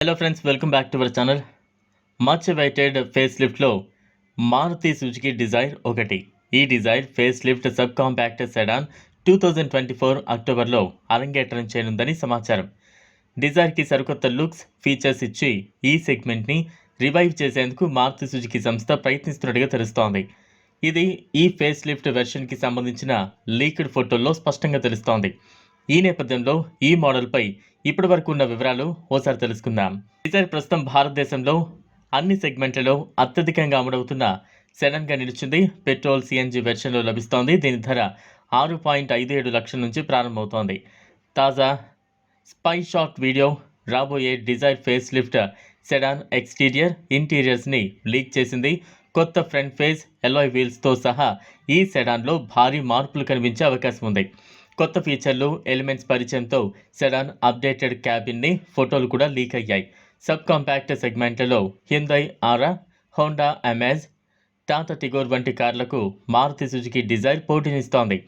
Hello friends, welcome back to our channel. Much awaited face లిఫ్ట్లో Maruti Suzuki Dzire ఒకటి. ఈ Dzire face lift sub compact sedan 2024 అక్టోబర్లో అరంగేట్రం చేయనుందని సమాచారం. డిజైర్కి సరికొత్త లుక్స్, ఫీచర్స్ ఇచ్చి ఈ సెగ్మెంట్ని రివైవ్ చేసేందుకు మారుతి సుజుకి సంస్థ ప్రయత్నిస్తున్నట్టుగా తెలుస్తోంది. ఇది ఈ ఫేస్ లిఫ్ట్ వెర్షన్కి సంబంధించిన లీక్డ్ ఫోటోల్లో స్పష్టంగా తెలుస్తోంది. ఈ నేపథ్యంలో ఈ మోడల్పై ఇప్పటి వరకు ఉన్న వివరాలు ఓసారి తెలుసుకుందాం. డిజైర్ ప్రస్తుతం భారతదేశంలో అన్ని సెగ్మెంట్లలో అత్యధికంగా అమ్ముడవుతున్న సెడాన్గా నిలిచింది. పెట్రోల్, సిఎన్జి వెర్షన్లో లభిస్తోంది. దీని ధర 6.57 లక్షల నుంచి ప్రారంభమవుతోంది. తాజా స్పై షాట్ వీడియో రాబోయే Dzire face lift sedan exterior, ఇంటీరియర్స్ని లీక్ చేసింది. కొత్త ఫ్రంట్ ఫేస్ ఎలాయ్ వీల్స్తో సహా ఈ సెడాన్లో భారీ మార్పులు కనిపించే అవకాశం ఉంది. కొత్త ఫీచర్లు, ఎలిమెంట్స్ పరిచయంతో సెడాన్ అప్డేటెడ్ క్యాబిన్ని ఫోటోలు కూడా లీక్ అయ్యాయి. సబ్ కాంపాక్ట్ సెగ్మెంట్లలో హ్యుందాయ్ ఆరా, హోండా అమేజ్, టాటా టిగోర్ వంటి కార్లకు మారుతి సుజుకి డిజైర్ పోటీనిస్తోంది.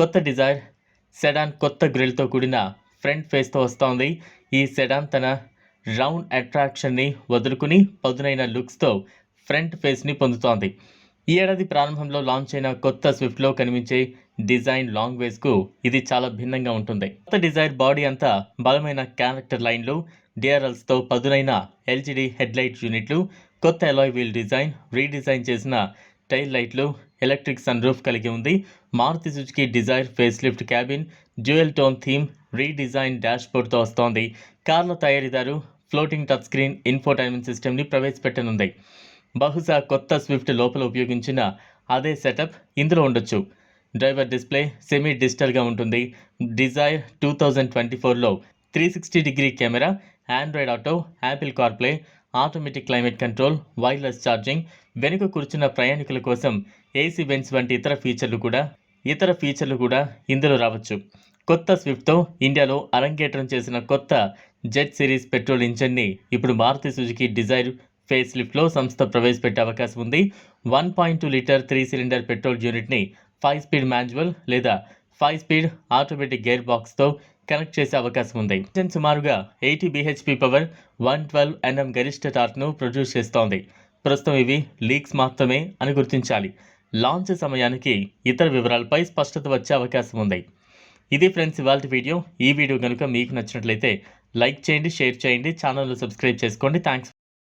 కొత్త డిజైర్ సెడాన్ కొత్త గ్రిల్తో కూడిన ఫ్రంట్ ఫేస్తో వస్తోంది. ఈ సెడాన్ తన రౌండ్ అట్రాక్షన్ని వదులుకుని పదునైన లుక్స్తో ఫ్రంట్ ఫేస్ని పొందుతోంది. ఈ ఏడాది ప్రారంభంలో లాంచ్ అయిన కొత్త స్విఫ్ట్లో కనిపించే డిజైన్ లాంగ్ వేస్కు ఇది చాలా భిన్నంగా ఉంటుంది. కొత్త డిజైర్ బాడీ అంతా బలమైన క్యారెక్టర్ లైన్లు, డిఆర్ఎల్స్తో పదునైన ఎల్జీడీ హెడ్లైట్ యూనిట్లు, కొత్త ఎలాయ్ వీల్ డిజైన్, రీడిజైన్ చేసిన టైల్ లైట్లు, ఎలక్ట్రిక్ సన్ రూఫ్ కలిగి ఉంది. Maruti Suzuki Dzire face lift cabin dual tone theme, redesign డాష్బోర్డ్తో వస్తోంది. కార్ల తయారీదారు ఫ్లోటింగ్ టచ్ స్క్రీన్ ఇన్ఫోటైన్మెంట్ సిస్టమ్ని ప్రవేశపెట్టనుంది. బహుశా కొత్త స్విఫ్ట్ లోపల ఉపయోగించిన అదే సెటప్ ఇందులో ఉండొచ్చు. డ్రైవర్ డిస్ప్లే సెమీ డిజిటల్గా ఉంటుంది. డిజైర్ 2024లో 360 camera, Android Auto, Apple CarPlay, automatic climate control, wireless charging, వెనుక కూర్చున్న ప్రయాణికుల కోసం ఏసీ వెంట్స్ వంటి ఇతర ఫీచర్లు కూడా ఇందులో రావచ్చు. కొత్త స్విఫ్ట్తో ఇండియాలో అరంగేట్రం చేసిన కొత్త జెట్ సిరీస్ పెట్రోల్ ఇంజన్ని ఇప్పుడు మారుతి సుజుకి డిజైర్ ఫేస్ లిఫ్ట్లో సంస్థ ప్రవేశపెట్టే అవకాశం ఉంది. 1.2 లీటర్ 3 సిలిండర్ పెట్రోల్ యూనిట్ని 5 స్పీడ్ మాన్యువల్ లేదా 5 స్పీడ్ ఆటోమేటిక్ గేర్ బాక్స్తో కనెక్ట్ చేసే అవకాశం ఉంది. ఇంజన్ సుమారుగా 80 bhp పవర్, 112 Nm గరిష్ట టార్క్ను ప్రొడ్యూస్ చేస్తోంది. ప్రస్తుతం ఇవి లీక్స్ మాత్రమే అని గుర్తించాలి. లాంచ్ సమయానికి ఇతర వివరాలపై స్పష్టత వచ్చే అవకాశం ఉంది. ఇది ఫ్రెండ్స్ ఇవాల్టి వీడియో. ఈ వీడియో కనుక మీకు నచ్చినట్లయితే లైక్ చేయండి, షేర్ చేయండి, ఛానల్ను సబ్స్క్రైబ్ చేసుకోండి. థ్యాంక్స్.